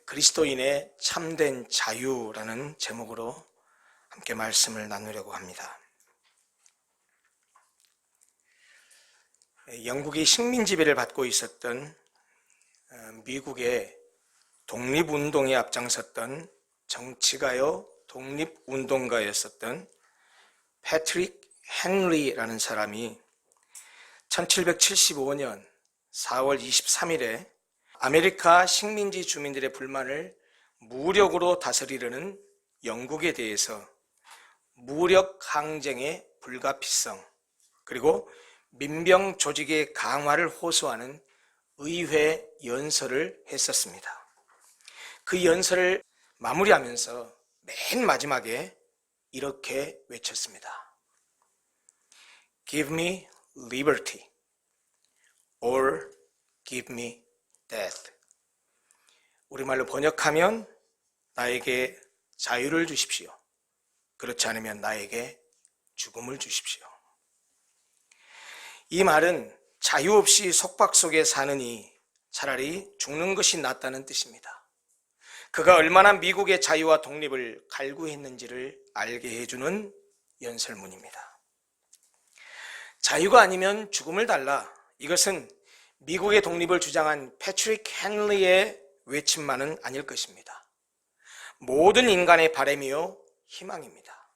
그리스도인의 참된 자유라는 제목으로 함께 말씀을 나누려고 합니다. 영국이 식민지배를 받고 있었던 미국의 독립운동에 앞장섰던 정치가요 독립운동가였었던 패트릭 헨리라는 사람이 1775년 4월 23일에 아메리카 식민지 주민들의 불만을 무력으로 다스리려는 영국에 대해서 무력 항쟁의 불가피성, 그리고 민병 조직의 강화를 호소하는 의회 연설을 했었습니다. 그 연설을 마무리하면서 맨 마지막에 이렇게 외쳤습니다. Give me liberty or give me death. 우리말로 번역하면 나에게 자유를 주십시오. 그렇지 않으면 나에게 죽음을 주십시오. 이 말은 자유 없이 속박 속에 사느니 차라리 죽는 것이 낫다는 뜻입니다. 그가 얼마나 미국의 자유와 독립을 갈구했는지를 알게 해주는 연설문입니다. 자유가 아니면 죽음을 달라. 이것은 미국의 독립을 주장한 패트릭 헨리의 외침만은 아닐 것입니다. 모든 인간의 바람이요 희망입니다.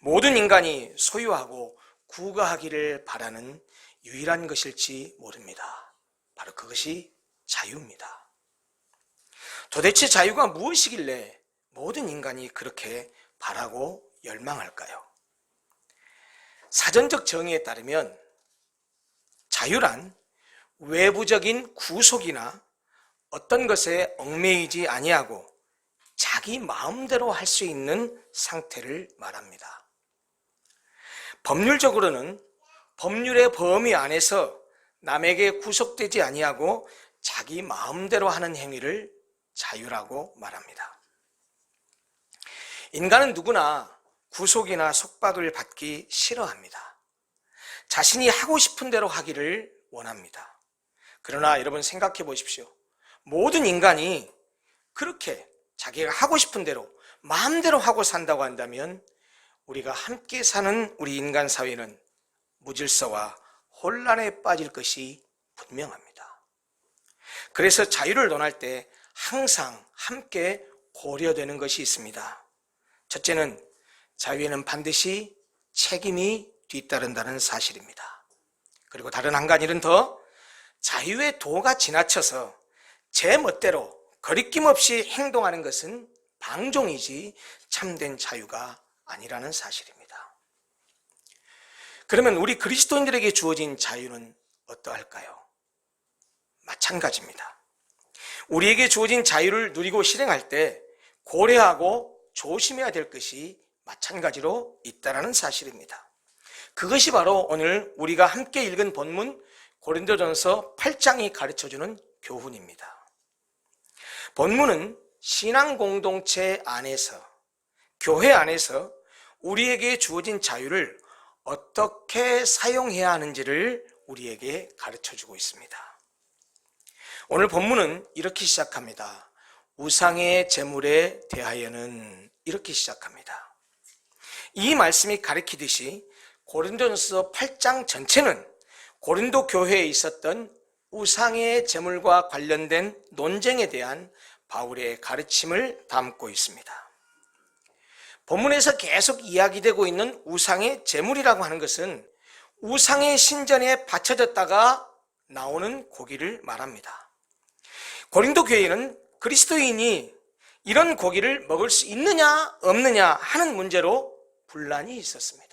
모든 인간이 소유하고 구가하기를 바라는 유일한 것일지 모릅니다. 바로 그것이 자유입니다. 도대체 자유가 무엇이길래 모든 인간이 그렇게 바라고 열망할까요? 사전적 정의에 따르면 자유란 외부적인 구속이나 어떤 것에 얽매이지 아니하고 자기 마음대로 할 수 있는 상태를 말합니다. 법률적으로는 법률의 범위 안에서 남에게 구속되지 아니하고 자기 마음대로 하는 행위를 자유라고 말합니다. 인간은 누구나 구속이나 속박을 받기 싫어합니다. 자신이 하고 싶은 대로 하기를 원합니다. 그러나 여러분 생각해 보십시오. 모든 인간이 그렇게 자기가 하고 싶은 대로 마음대로 하고 산다고 한다면 우리가 함께 사는 우리 인간 사회는 무질서와 혼란에 빠질 것이 분명합니다. 그래서 자유를 논할 때 항상 함께 고려되는 것이 있습니다. 첫째는 자유에는 반드시 책임이 뒤따른다는 사실입니다. 그리고 다른 한 가지는 더 자유의 도가 지나쳐서 제 멋대로 거리낌 없이 행동하는 것은 방종이지 참된 자유가 아니라는 사실입니다. 그러면 우리 그리스도인들에게 주어진 자유는 어떠할까요? 마찬가지입니다. 우리에게 주어진 자유를 누리고 실행할 때 고려하고 조심해야 될 것이 마찬가지로 있다는 사실입니다. 그것이 바로 오늘 우리가 함께 읽은 본문 고린도전서 8장이 가르쳐주는 교훈입니다. 본문은 신앙 공동체 안에서, 교회 안에서 우리에게 주어진 자유를 어떻게 사용해야 하는지를 우리에게 가르쳐주고 있습니다. 오늘 본문은 이렇게 시작합니다. 우상의 제물에 대하여는 이렇게 시작합니다. 이 말씀이 가리키듯이 고린도전서 8장 전체는 고린도 교회에 있었던 우상의 제물과 관련된 논쟁에 대한 바울의 가르침을 담고 있습니다. 본문에서 계속 이야기되고 있는 우상의 제물이라고 하는 것은 우상의 신전에 바쳐졌다가 나오는 고기를 말합니다. 고린도 교회는 그리스도인이 이런 고기를 먹을 수 있느냐 없느냐 하는 문제로 분란이 있었습니다.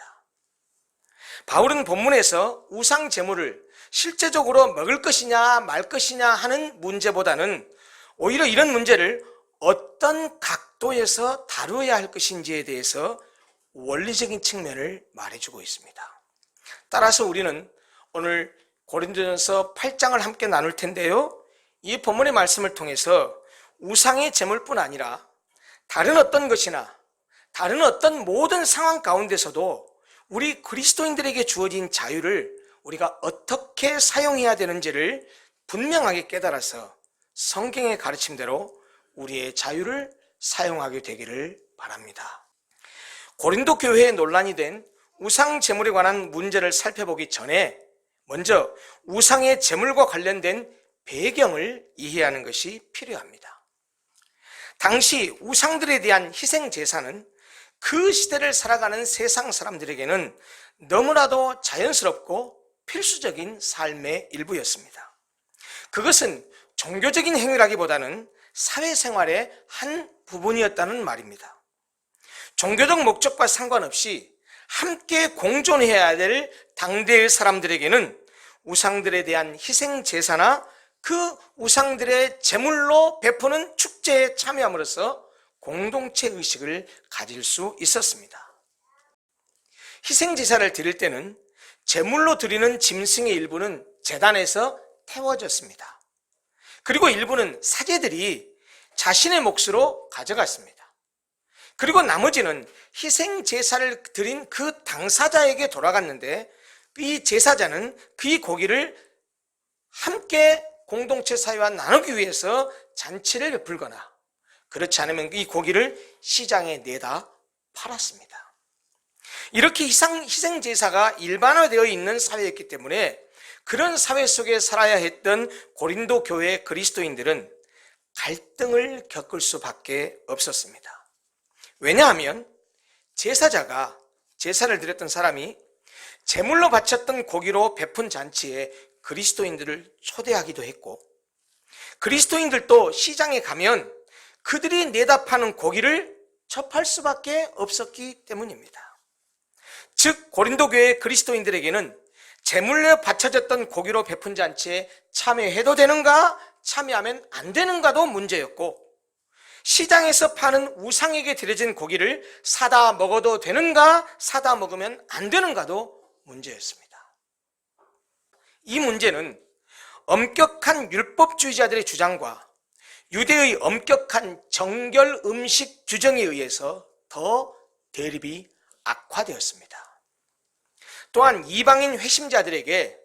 바울은 본문에서 우상 제물을 실제적으로 먹을 것이냐 말 것이냐 하는 문제보다는 오히려 이런 문제를 어떤 각도에서 다루어야 할 것인지에 대해서 원리적인 측면을 말해주고 있습니다. 따라서 우리는 오늘 고린도전서 8장을 함께 나눌 텐데요, 이 본문의 말씀을 통해서 우상의 제물뿐 아니라 다른 어떤 것이나 다른 어떤 모든 상황 가운데서도 우리 그리스도인들에게 주어진 자유를 우리가 어떻게 사용해야 되는지를 분명하게 깨달아서 성경의 가르침대로 우리의 자유를 사용하게 되기를 바랍니다. 고린도 교회에 논란이 된 우상 제물에 관한 문제를 살펴보기 전에 먼저 우상의 제물과 관련된 배경을 이해하는 것이 필요합니다. 당시 우상들에 대한 희생 제사는 그 시대를 살아가는 세상 사람들에게는 너무나도 자연스럽고 필수적인 삶의 일부였습니다. 그것은 종교적인 행위라기보다는 사회생활의 한 부분이었다는 말입니다. 종교적 목적과 상관없이 함께 공존해야 될 당대의 사람들에게는 우상들에 대한 희생 제사나 그 우상들의 제물로 베푸는 축제에 참여함으로써 공동체 의식을 가질 수 있었습니다. 희생 제사를 드릴 때는 제물로 드리는 짐승의 일부는 제단에서 태워졌습니다. 그리고 일부는 사제들이 자신의 몫으로 가져갔습니다. 그리고 나머지는 희생 제사를 드린 그 당사자에게 돌아갔는데 이 제사자는 그 고기를 함께 공동체 사회와 나누기 위해서 잔치를 베풀거나 그렇지 않으면 이 고기를 시장에 내다 팔았습니다. 이렇게 희생 제사가 일반화되어 있는 사회였기 때문에 그런 사회 속에 살아야 했던 고린도 교회 그리스도인들은 갈등을 겪을 수밖에 없었습니다. 왜냐하면 제사자가 제사를 드렸던 사람이 제물로 바쳤던 고기로 베푼 잔치에 그리스도인들을 초대하기도 했고 그리스도인들도 시장에 가면 그들이 내다 파는 고기를 접할 수밖에 없었기 때문입니다. 즉 고린도 교회 그리스도인들에게는 제물로 바쳐졌던 고기로 베푼 잔치에 참여해도 되는가 참여하면 안 되는가도 문제였고 시장에서 파는 우상에게 드려진 고기를 사다 먹어도 되는가 사다 먹으면 안 되는가도 문제였습니다. 이 문제는 엄격한 율법주의자들의 주장과 유대의 엄격한 정결 음식 규정에 의해서 더 대립이 악화되었습니다. 또한 이방인 회심자들에게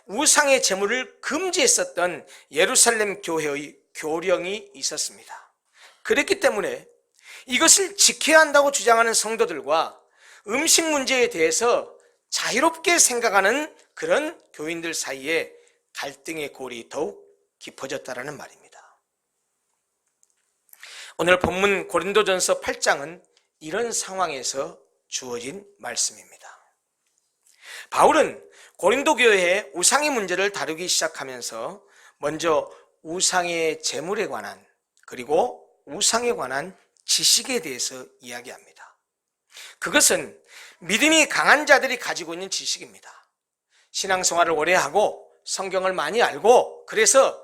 우상의 제물을 금지했었던 예루살렘 교회의 교령이 있었습니다. 그렇기 때문에 이것을 지켜야 한다고 주장하는 성도들과 음식 문제에 대해서 자유롭게 생각하는 그런 교인들 사이에 갈등의 골이 더욱 깊어졌다는 말입니다. 오늘 본문 고린도전서 8장은 이런 상황에서 주어진 말씀입니다. 바울은 고린도 교회의 우상의 문제를 다루기 시작하면서 먼저 우상의 제물에 관한 그리고 우상에 관한 지식에 대해서 이야기합니다. 그것은 믿음이 강한 자들이 가지고 있는 지식입니다. 신앙생활을 오래 하고 성경을 많이 알고 그래서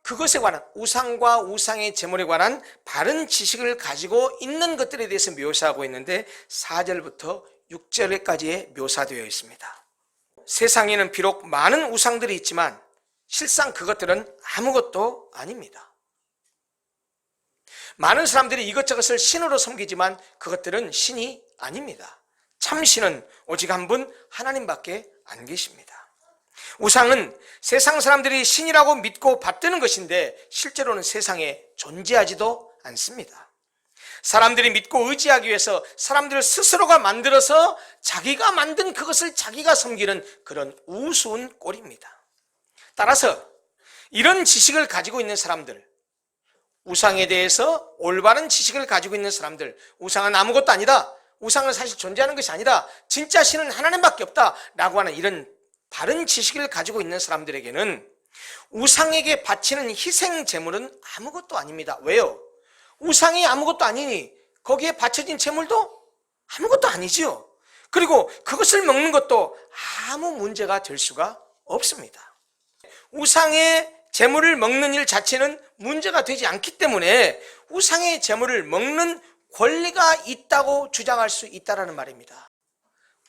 그것에 관한 우상과 우상의 제물에 관한 바른 지식을 가지고 있는 것들에 대해서 묘사하고 있는데 4절부터 6절까지의 묘사되어 있습니다. 세상에는 비록 많은 우상들이 있지만 실상 그것들은 아무것도 아닙니다. 많은 사람들이 이것저것을 신으로 섬기지만 그것들은 신이 아닙니다. 참신은 오직 한 분 하나님밖에 안 계십니다. 우상은 세상 사람들이 신이라고 믿고 받드는 것인데 실제로는 세상에 존재하지도 않습니다. 사람들이 믿고 의지하기 위해서 사람들 스스로가 만들어서 자기가 만든 그것을 자기가 섬기는 그런 우스운 꼴입니다. 따라서 이런 지식을 가지고 있는 사람들, 우상에 대해서 올바른 지식을 가지고 있는 사람들, 우상은 아무것도 아니다, 우상은 사실 존재하는 것이 아니다, 진짜 신은 하나님밖에 없다 라고 하는 이런 바른 지식을 가지고 있는 사람들에게는 우상에게 바치는 희생 제물은 아무것도 아닙니다. 왜요? 우상이 아무것도 아니니 거기에 바쳐진 제물도 아무것도 아니지요. 그리고 그것을 먹는 것도 아무 문제가 될 수가 없습니다. 우상의 제물을 먹는 일 자체는 문제가 되지 않기 때문에 우상의 제물을 먹는 권리가 있다고 주장할 수 있다는 말입니다.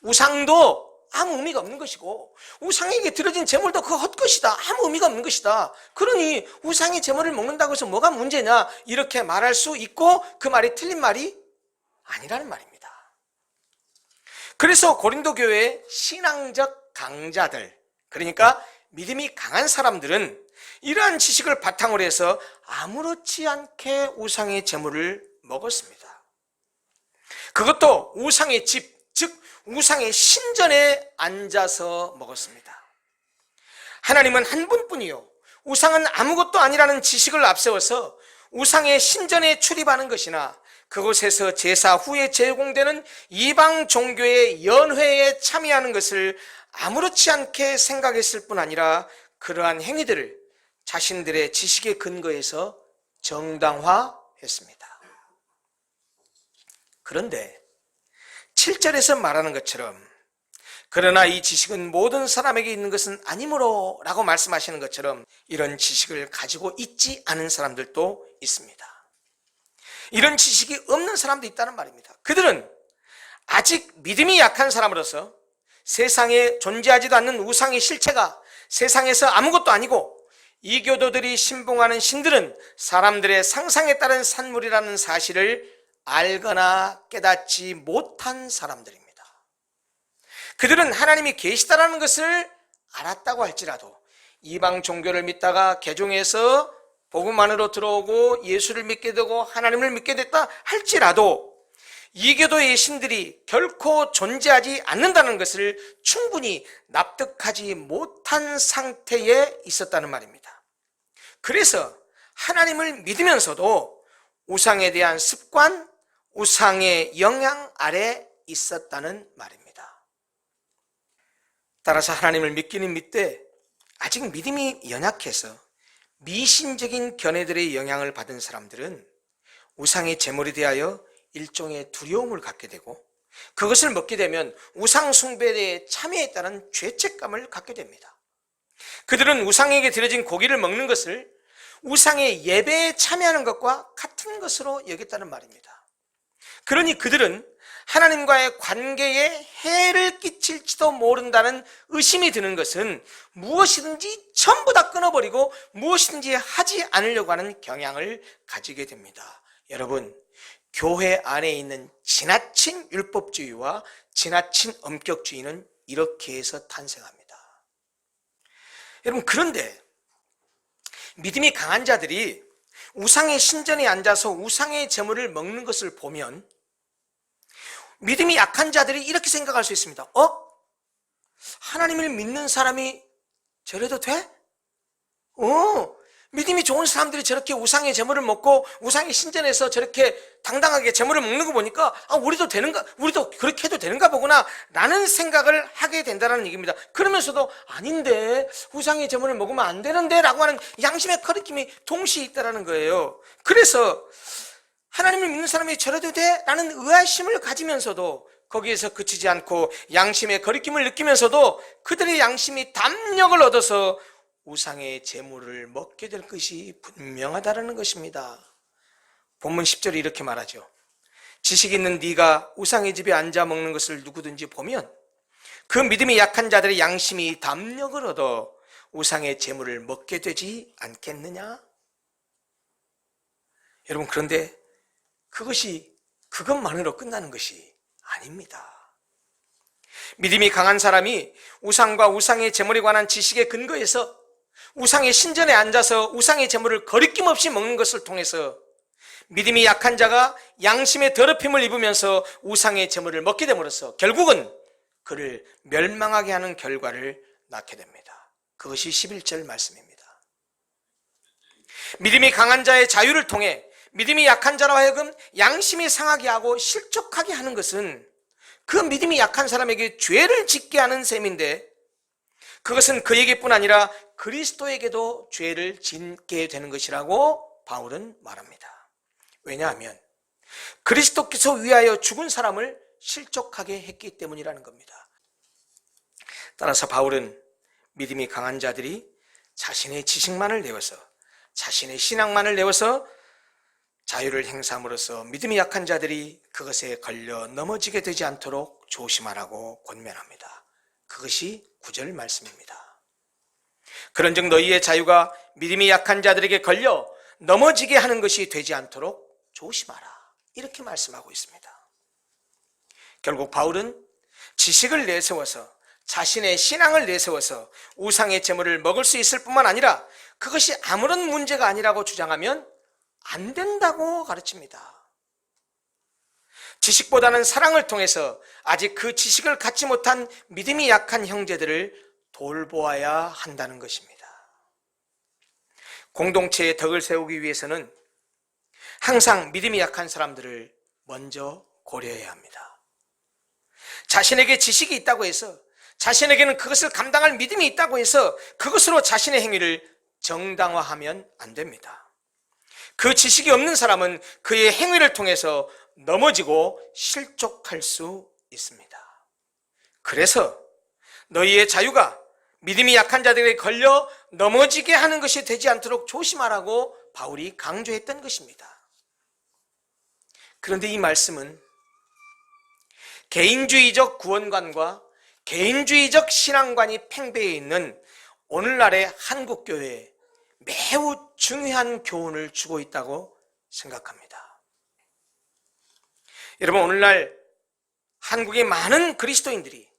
우상도 아무 의미가 없는 것이고 우상에게 드려진 제물도 그 헛것이다, 아무 의미가 없는 것이다. 그러니 우상의 제물을 먹는다고 해서 뭐가 문제냐 이렇게 말할 수 있고 그 말이 틀린 말이 아니라는 말입니다. 그래서 고린도 교회의 신앙적 강자들, 그러니까 믿음이 강한 사람들은 이러한 지식을 바탕으로 해서 아무렇지 않게 우상의 제물을 먹었습니다. 그것도 우상의 집, 즉 우상의 신전에 앉아서 먹었습니다. 하나님은 한 분뿐이요, 우상은 아무것도 아니라는 지식을 앞세워서 우상의 신전에 출입하는 것이나 그곳에서 제사 후에 제공되는 이방 종교의 연회에 참여하는 것을 아무렇지 않게 생각했을 뿐 아니라 그러한 행위들을 자신들의 지식의 근거에서 정당화했습니다. 그런데 7절에서 말하는 것처럼 그러나 이 지식은 모든 사람에게 있는 것은 아니므로 라고 말씀하시는 것처럼 이런 지식을 가지고 있지 않은 사람들도 있습니다. 이런 지식이 없는 사람도 있다는 말입니다. 그들은 아직 믿음이 약한 사람으로서 세상에 존재하지도 않는 우상의 실체가 세상에서 아무것도 아니고 이교도들이 신봉하는 신들은 사람들의 상상에 따른 산물이라는 사실을 알거나 깨닫지 못한 사람들입니다. 그들은 하나님이 계시다라는 것을 알았다고 할지라도 이방 종교를 믿다가 개종해서 복음 안으로 들어오고 예수를 믿게 되고 하나님을 믿게 됐다 할지라도 이교도의 신들이 결코 존재하지 않는다는 것을 충분히 납득하지 못한 상태에 있었다는 말입니다. 그래서 하나님을 믿으면서도 우상에 대한 습관, 우상의 영향 아래 있었다는 말입니다. 따라서 하나님을 믿기는 믿되 아직 믿음이 연약해서 미신적인 견해들의 영향을 받은 사람들은 우상의 제물에 대하여 일종의 두려움을 갖게 되고 그것을 먹게 되면 우상 숭배에 참여했다는 죄책감을 갖게 됩니다. 그들은 우상에게 드려진 고기를 먹는 것을 우상의 예배에 참여하는 것과 같은 것으로 여겼다는 말입니다. 그러니 그들은 하나님과의 관계에 해를 끼칠지도 모른다는 의심이 드는 것은 무엇이든지 전부 다 끊어버리고 무엇이든지 하지 않으려고 하는 경향을 가지게 됩니다. 여러분, 교회 안에 있는 지나친 율법주의와 지나친 엄격주의는 이렇게 해서 탄생합니다. 여러분, 그런데 믿음이 강한 자들이 우상의 신전에 앉아서 우상의 제물을 먹는 것을 보면 믿음이 약한 자들이 이렇게 생각할 수 있습니다. 하나님을 믿는 사람이 저래도 돼? 믿음이 좋은 사람들이 저렇게 우상의 제물을 먹고 우상의 신전에서 저렇게 당당하게 제물을 먹는 거 보니까 우리도 그렇게 해도 되는가 보구나 라는 생각을 하게 된다는 얘기입니다. 그러면서도 아닌데 우상의 제물을 먹으면 안 되는데 라고 하는 양심의 거리낌이 동시에 있다는 거예요. 그래서 하나님을 믿는 사람이 저래도 돼? 라는 의아심을 가지면서도 거기에서 그치지 않고 양심의 거리낌을 느끼면서도 그들의 양심이 담력을 얻어서 우상의 제물을 먹게 될 것이 분명하다는 것입니다. 본문 10절이 이렇게 말하죠. 지식 있는 네가 우상의 집에 앉아 먹는 것을 누구든지 보면 그 믿음이 약한 자들의 양심이 담력을 얻어 우상의 제물을 먹게 되지 않겠느냐? 여러분, 그런데 그것만으로 끝나는 것이 아닙니다. 믿음이 강한 사람이 우상과 우상의 제물에 관한 지식의 근거에서 우상의 신전에 앉아서 우상의 제물을 거리낌 없이 먹는 것을 통해서 믿음이 약한 자가 양심의 더럽힘을 입으면서 우상의 제물을 먹게 됨으로써 결국은 그를 멸망하게 하는 결과를 낳게 됩니다. 그것이 11절 말씀입니다. 믿음이 강한 자의 자유를 통해 믿음이 약한 자로 하여금 양심이 상하게 하고 실족하게 하는 것은 그 믿음이 약한 사람에게 죄를 짓게 하는 셈인데 그것은 그에게뿐 아니라 그리스도에게도 죄를 짓게 되는 것이라고 바울은 말합니다. 왜냐하면 그리스도께서 위하여 죽은 사람을 실족하게 했기 때문이라는 겁니다. 따라서 바울은 믿음이 강한 자들이 자신의 지식만을 내어서 자신의 신앙만을 내어서 자유를 행사함으로써 믿음이 약한 자들이 그것에 걸려 넘어지게 되지 않도록 조심하라고 권면합니다. 그것이 9절 말씀입니다. 그런즉 너희의 자유가 믿음이 약한 자들에게 걸려 넘어지게 하는 것이 되지 않도록 조심하라, 이렇게 말씀하고 있습니다. 결국 바울은 지식을 내세워서 자신의 신앙을 내세워서 우상의 제물을 먹을 수 있을 뿐만 아니라 그것이 아무런 문제가 아니라고 주장하면 안 된다고 가르칩니다. 지식보다는 사랑을 통해서 아직 그 지식을 갖지 못한 믿음이 약한 형제들을 돌보아야 한다는 것입니다. 공동체의 덕을 세우기 위해서는 항상 믿음이 약한 사람들을 먼저 고려해야 합니다. 자신에게 지식이 있다고 해서, 자신에게는 그것을 감당할 믿음이 있다고 해서 그것으로 자신의 행위를 정당화하면 안 됩니다. 그 지식이 없는 사람은 그의 행위를 통해서 넘어지고 실족할 수 있습니다. 그래서 너희의 자유가 믿음이 약한 자들에게 걸려 넘어지게 하는 것이 되지 않도록 조심하라고 바울이 강조했던 것입니다. 그런데 이 말씀은 개인주의적 구원관과 개인주의적 신앙관이 팽배해 있는 오늘날의 한국교회에 매우 중요한 교훈을 주고 있다고 생각합니다. 여러분, 오늘날 한국의 많은 그리스도인들이,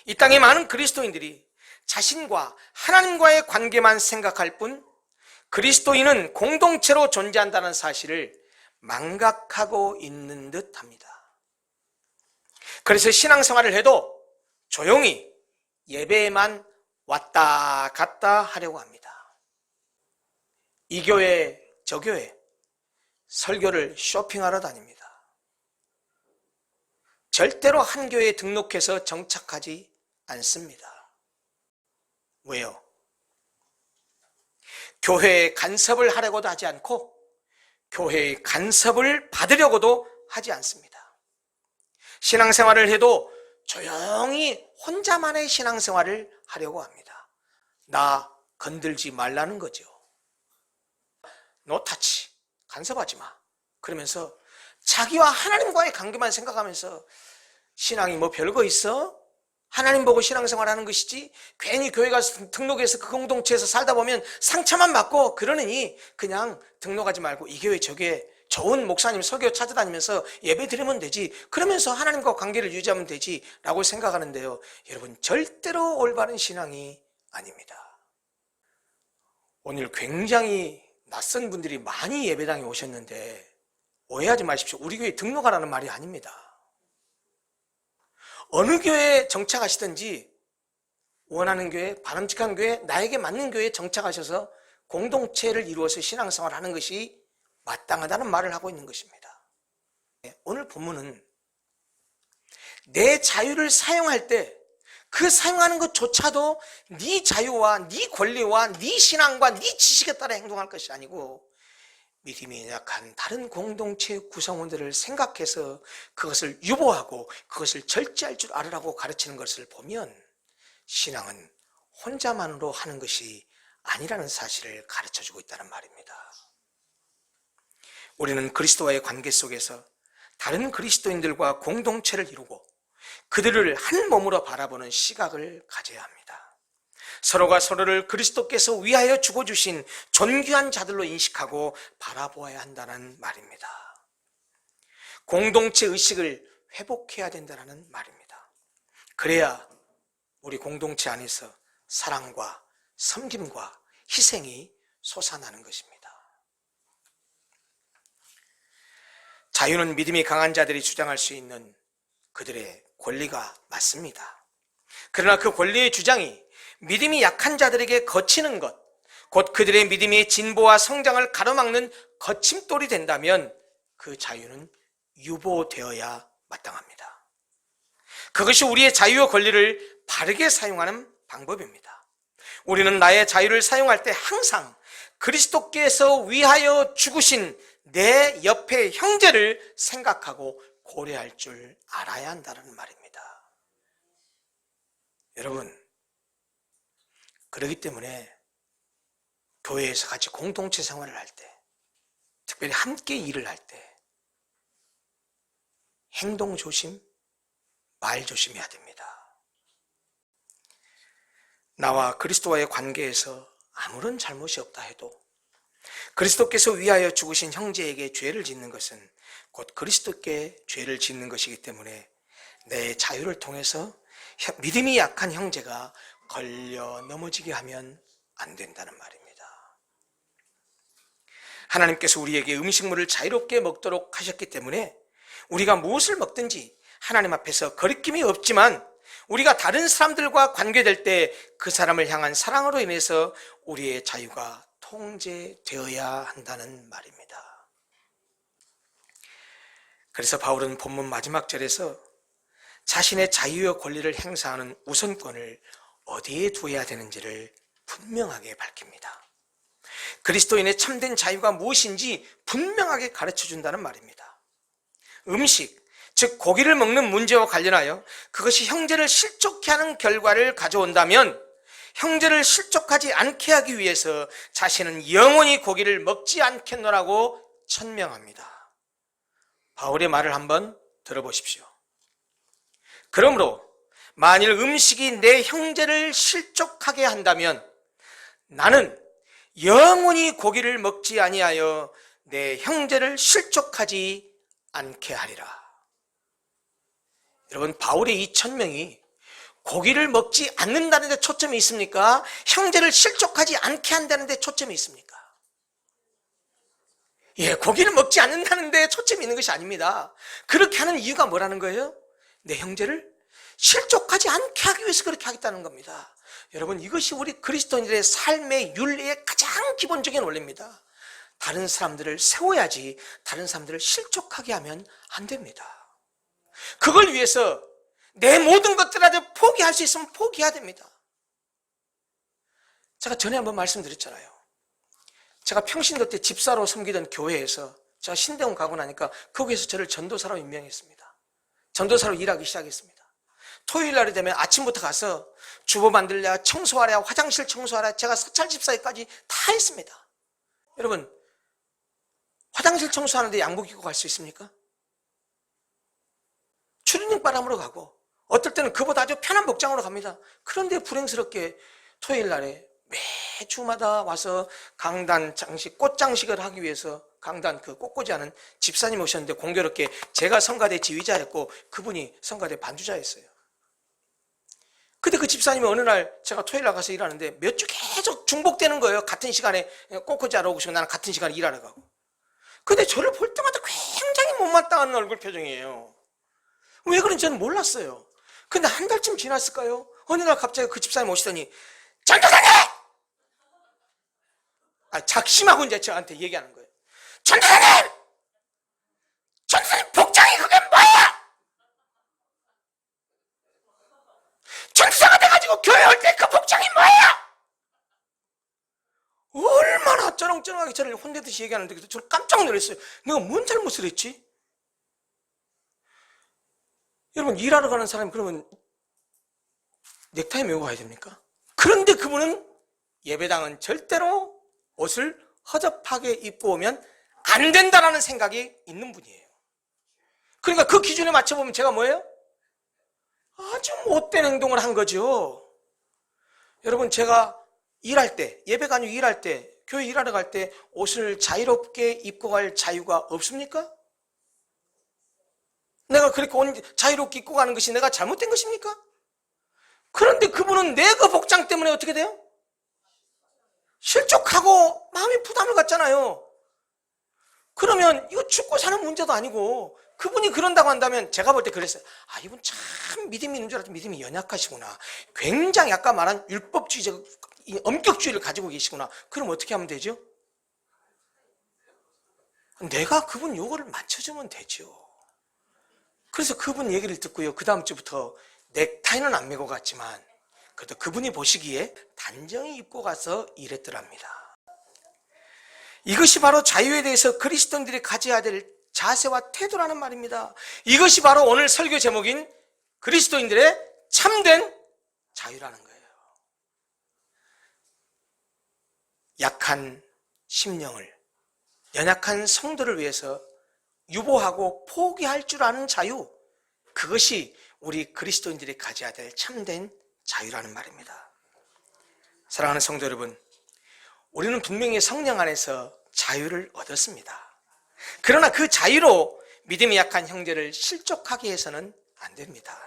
이 땅의 많은 그리스도인들이 자신과 하나님과의 관계만 생각할 뿐 그리스도인은 공동체로 존재한다는 사실을 망각하고 있는 듯 합니다. 그래서 신앙생활을 해도 조용히 예배에만 왔다 갔다 하려고 합니다. 이 교회, 저 교회, 설교를 쇼핑하러 다닙니다. 절대로 한 교회에 등록해서 정착하지 않습니다. 왜요? 교회에 간섭을 하려고도 하지 않고 교회의 간섭을 받으려고도 하지 않습니다. 신앙생활을 해도 조용히 혼자만의 신앙생활을 하려고 합니다. 나 건들지 말라는 거죠. 노타치, 간섭하지 마. 그러면서 자기와 하나님과의 관계만 생각하면서 신앙이 뭐 별거 있어? 하나님 보고 신앙생활하는 것이지 괜히 교회 가서 등록해서 그 공동체에서 살다 보면 상처만 받고 그러느니 그냥 등록하지 말고 이 교회 저 교회 좋은 목사님 설교 찾아다니면서 예배 드리면 되지, 그러면서 하나님과 관계를 유지하면 되지 라고 생각하는데요, 여러분, 절대로 올바른 신앙이 아닙니다. 오늘 굉장히 낯선 분들이 많이 예배당에 오셨는데 오해하지 마십시오. 우리 교회 등록하라는 말이 아닙니다. 어느 교회에 정착하시든지 원하는 교회, 바람직한 교회, 나에게 맞는 교회에 정착하셔서 공동체를 이루어서 신앙생활을 하는 것이 마땅하다는 말을 하고 있는 것입니다. 오늘 본문은 내 자유를 사용할 때 그 사용하는 것조차도 네 자유와 네 권리와 네 신앙과 네 지식에 따라 행동할 것이 아니고 믿음이 약한 다른 공동체 구성원들을 생각해서 그것을 유보하고 그것을 절제할 줄 알으라고 가르치는 것을 보면 신앙은 혼자만으로 하는 것이 아니라는 사실을 가르쳐주고 있다는 말입니다. 우리는 그리스도와의 관계 속에서 다른 그리스도인들과 공동체를 이루고 그들을 한 몸으로 바라보는 시각을 가져야 합니다. 서로가 서로를 그리스도께서 위하여 죽어주신 존귀한 자들로 인식하고 바라보아야 한다는 말입니다. 공동체 의식을 회복해야 된다는 말입니다. 그래야 우리 공동체 안에서 사랑과 섬김과 희생이 솟아나는 것입니다. 자유는 믿음이 강한 자들이 주장할 수 있는 그들의 권리가 맞습니다. 그러나 그 권리의 주장이 믿음이 약한 자들에게 거치는 것, 곧 그들의 믿음의 진보와 성장을 가로막는 거침돌이 된다면 그 자유는 유보되어야 마땅합니다. 그것이 우리의 자유와 권리를 바르게 사용하는 방법입니다. 우리는 나의 자유를 사용할 때 항상 그리스도께서 위하여 죽으신 내 옆의 형제를 생각하고 고려할 줄 알아야 한다는 말입니다. 여러분, 그렇기 때문에 교회에서 같이 공동체 생활을 할 때, 특별히 함께 일을 할 때 행동 조심, 말 조심해야 됩니다. 나와 그리스도와의 관계에서 아무런 잘못이 없다 해도 그리스도께서 위하여 죽으신 형제에게 죄를 짓는 것은 곧 그리스도께 죄를 짓는 것이기 때문에 내 자유를 통해서 믿음이 약한 형제가 걸려 넘어지게 하면 안 된다는 말입니다. 하나님께서 우리에게 음식물을 자유롭게 먹도록 하셨기 때문에 우리가 무엇을 먹든지 하나님 앞에서 거리낌이 없지만 우리가 다른 사람들과 관계될 때 그 사람을 향한 사랑으로 인해서 우리의 자유가 통제되어야 한다는 말입니다. 그래서 바울은 본문 마지막 절에서 자신의 자유와 권리를 행사하는 우선권을 어디에 두어야 되는지를 분명하게 밝힙니다. 그리스도인의 참된 자유가 무엇인지 분명하게 가르쳐준다는 말입니다. 음식, 즉 고기를 먹는 문제와 관련하여 그것이 형제를 실족케 하는 결과를 가져온다면 형제를 실족하지 않게 하기 위해서 자신은 영원히 고기를 먹지 않겠노라고 천명합니다. 바울의 말을 한번 들어보십시오. 그러므로 만일 음식이 내 형제를 실족하게 한다면 나는 영원히 고기를 먹지 아니하여 내 형제를 실족하지 않게 하리라. 여러분, 바울의 이 천명이 고기를 먹지 않는다는 데 초점이 있습니까? 형제를 실족하지 않게 한다는 데 초점이 있습니까? 예, 고기를 먹지 않는다는 데 초점이 있는 것이 아닙니다. 그렇게 하는 이유가 뭐라는 거예요? 내 형제를 실족하지 않게 하기 위해서 그렇게 하겠다는 겁니다. 여러분, 이것이 우리 그리스도인들의 삶의 윤리의 가장 기본적인 원리입니다. 다른 사람들을 세워야지 다른 사람들을 실족하게 하면 안 됩니다. 그걸 위해서 내 모든 것들을 포기할 수 있으면 포기해야 됩니다. 제가 전에 한번 말씀드렸잖아요. 제가 평신도 때 집사로 섬기던 교회에서 제가 신대원 가고 나니까 거기에서 저를 전도사로 임명했습니다. 전도사로 일하기 시작했습니다. 토요일 날이 되면 아침부터 가서 주보 만들랴, 청소하랴, 화장실 청소하랴, 제가 사찰 집사까지 다 했습니다. 여러분, 화장실 청소하는데 양복 입고 갈 수 있습니까? 추리닝 바람으로 가고 어떨 때는 그보다 아주 편한 복장으로 갑니다. 그런데 불행스럽게 토요일 날에 매주마다 와서 강단 장식, 꽃 장식을 하기 위해서 강단 그 꽃꽂이 하는 집사님 오셨는데 공교롭게 제가 성가대 지휘자였고 그분이 성가대 반주자였어요. 근데 그 집사님이 어느 날 제가 토요일 날 가서 일하는데 몇 주 계속 중복되는 거예요. 같은 시간에 꽃꽂이 하러 오시고 나는 같은 시간에 일하러 가고. 근데 저를 볼 때마다 굉장히 못마땅한 얼굴 표정이에요. 왜 그런지 저는 몰랐어요. 근데 한 달쯤 지났을까요? 어느 날 갑자기 그 집사님 오시더니 전도사님! 작심하고 이제 저한테 얘기하는 거예요. 전도사님! 전도사님 복장이 그게 뭐야? 전도사가 돼가지고 교회 올 때 그 복장이 뭐야? 얼마나 쩌렁쩌렁하게 저를 혼내듯이 얘기하는데 저는 깜짝 놀랐어요. 내가 뭔 잘못을 했지? 여러분, 일하러 가는 사람이 그러면 넥타이 메고 가야 됩니까? 그런데 그분은 예배당은 절대로 옷을 허접하게 입고 오면 안 된다라는 생각이 있는 분이에요. 그러니까 그 기준에 맞춰보면 제가 뭐예요? 아주 못된 행동을 한 거죠. 여러분, 제가 일할 때, 예배가 아니고 일할 때, 교회 일하러 갈 때 옷을 자유롭게 입고 갈 자유가 없습니까? 내가 그렇게 자유롭게 입고 가는 것이 내가 잘못된 것입니까? 그런데 그분은 내 그 복장 때문에 어떻게 돼요? 실족하고 마음이 부담을 갖잖아요. 그러면 이거 죽고 사는 문제도 아니고 그분이 그런다고 한다면 제가 볼 때 그랬어요. 이분 참 믿음이 있는 줄 알았더니 믿음이 연약하시구나. 굉장히 아까 말한 율법주의, 엄격주의를 가지고 계시구나. 그럼 어떻게 하면 되죠? 내가 그분 요거를 맞춰주면 되죠. 그래서 그분 얘기를 듣고요. 그 다음 주부터 넥타이는 안 메고 갔지만 그래도 그분이 보시기에 단정히 입고 가서 일했더랍니다. 이것이 바로 자유에 대해서 그리스도인들이 가져야 될 자세와 태도라는 말입니다. 이것이 바로 오늘 설교 제목인 그리스도인들의 참된 자유라는 거예요. 약한 심령을, 연약한 성도를 위해서 유보하고 포기할 줄 아는 자유, 그것이 우리 그리스도인들이 가져야 될 참된 자유라는 말입니다. 사랑하는 성도 여러분, 우리는 분명히 성령 안에서 자유를 얻었습니다. 그러나 그 자유로 믿음이 약한 형제를 실족하게 해서는 안 됩니다.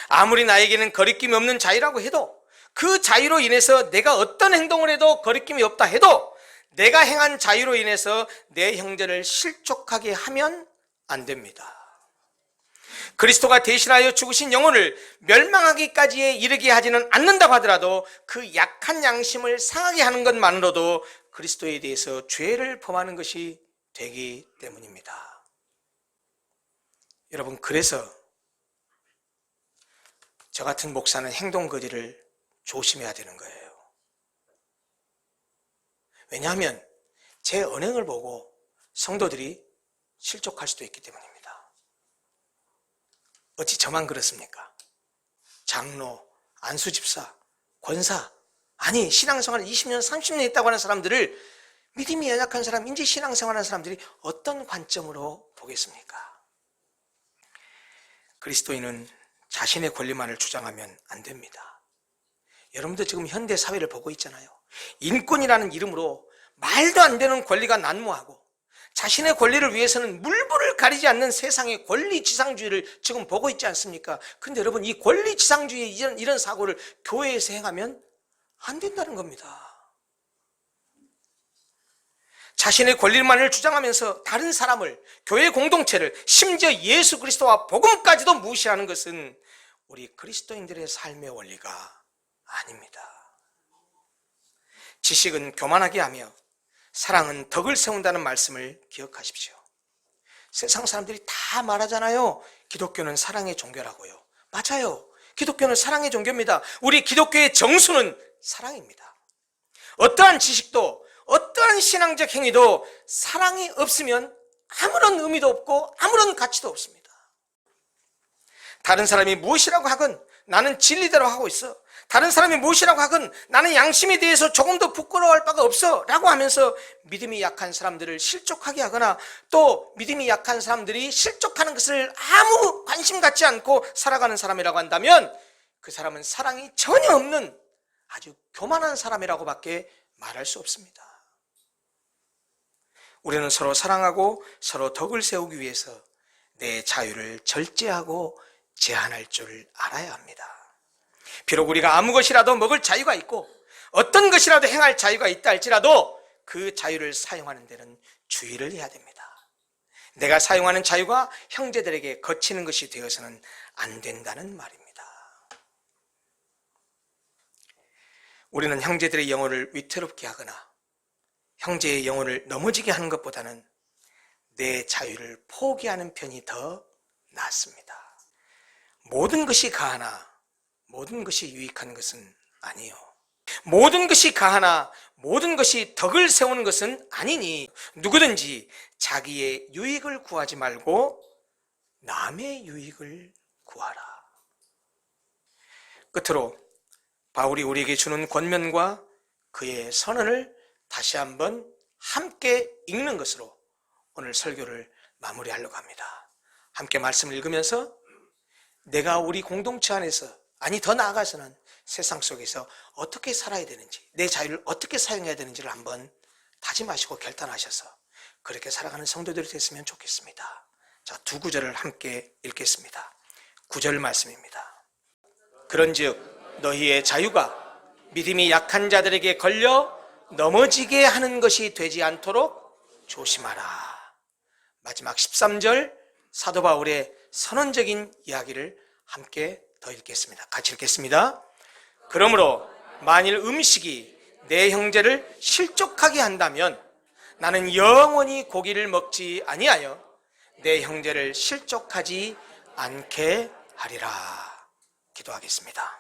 아무리 나에게는 거리낌이 없는 자유라고 해도 그 자유로 인해서 내가 어떤 행동을 해도 거리낌이 없다 해도 내가 행한 자유로 인해서 내 형제를 실족하게 하면 안 됩니다. 그리스도가 대신하여 죽으신 영혼을 멸망하기까지 이르게 하지는 않는다고 하더라도 그 약한 양심을 상하게 하는 것만으로도 그리스도에 대해서 죄를 범하는 것이 되기 때문입니다. 여러분, 그래서 저 같은 목사는 행동거지를 조심해야 되는 거예요. 왜냐하면 제 언행을 보고 성도들이 실족할 수도 있기 때문입니다. 어찌 저만 그렇습니까? 장로, 안수집사, 권사, 아니 신앙생활 20년, 30년 했다고 하는 사람들을, 믿음이 연약한 사람, 이제 신앙생활하는 사람들이 어떤 관점으로 보겠습니까? 그리스도인은 자신의 권리만을 주장하면 안 됩니다. 여러분도 지금 현대 사회를 보고 있잖아요. 인권이라는 이름으로 말도 안 되는 권리가 난무하고 자신의 권리를 위해서는 물불을 가리지 않는 세상의 권리지상주의를 지금 보고 있지 않습니까? 근데 여러분, 이 권리지상주의 이런 사고를 교회에서 행하면 안 된다는 겁니다. 자신의 권리만을 주장하면서 다른 사람을, 교회 공동체를, 심지어 예수 그리스도와 복음까지도 무시하는 것은 우리 그리스도인들의 삶의 원리가 아닙니다. 지식은 교만하게 하며 사랑은 덕을 세운다는 말씀을 기억하십시오. 세상 사람들이 다 말하잖아요. 기독교는 사랑의 종교라고요. 맞아요. 기독교는 사랑의 종교입니다. 우리 기독교의 정수는 사랑입니다. 어떠한 지식도, 어떠한 신앙적 행위도 사랑이 없으면 아무런 의미도 없고 아무런 가치도 없습니다. 다른 사람이 무엇이라고 하건 나는 진리대로 하고 있어. 다른 사람이 무엇이라고 하건 나는 양심에 대해서 조금도 부끄러워할 바가 없어 라고 하면서 믿음이 약한 사람들을 실족하게 하거나, 또 믿음이 약한 사람들이 실족하는 것을 아무 관심 갖지 않고 살아가는 사람이라고 한다면 그 사람은 사랑이 전혀 없는 아주 교만한 사람이라고 밖에 말할 수 없습니다. 우리는 서로 사랑하고 서로 덕을 세우기 위해서 내 자유를 절제하고 제한할 줄 알아야 합니다. 비록 우리가 아무 것이라도 먹을 자유가 있고 어떤 것이라도 행할 자유가 있다 할지라도 그 자유를 사용하는 데는 주의를 해야 됩니다. 내가 사용하는 자유가 형제들에게 거치는 것이 되어서는 안 된다는 말입니다. 우리는 형제들의 영혼을 위태롭게 하거나 형제의 영혼을 넘어지게 하는 것보다는 내 자유를 포기하는 편이 더 낫습니다. 모든 것이 가하나 모든 것이 유익한 것은 아니요. 모든 것이 가하나 모든 것이 덕을 세우는 것은 아니니 누구든지 자기의 유익을 구하지 말고 남의 유익을 구하라. 끝으로 바울이 우리에게 주는 권면과 그의 선언을 다시 한번 함께 읽는 것으로 오늘 설교를 마무리하려고 합니다. 함께 말씀을 읽으면서 내가 우리 공동체 안에서, 아니 더 나아가서는 세상 속에서 어떻게 살아야 되는지, 내 자유를 어떻게 사용해야 되는지를 한번 다짐하시고 결단하셔서 그렇게 살아가는 성도들이 됐으면 좋겠습니다. 자, 두 구절을 함께 읽겠습니다. 9절 말씀입니다. 그런즉 너희의 자유가 믿음이 약한 자들에게 걸려 넘어지게 하는 것이 되지 않도록 조심하라. 마지막 13절 사도 바울의 선언적인 이야기를 함께 더 읽겠습니다. 같이 읽겠습니다. 그러므로 만일 음식이 내 형제를 실족하게 한다면 나는 영원히 고기를 먹지 아니하여 내 형제를 실족하지 않게 하리라. 기도하겠습니다.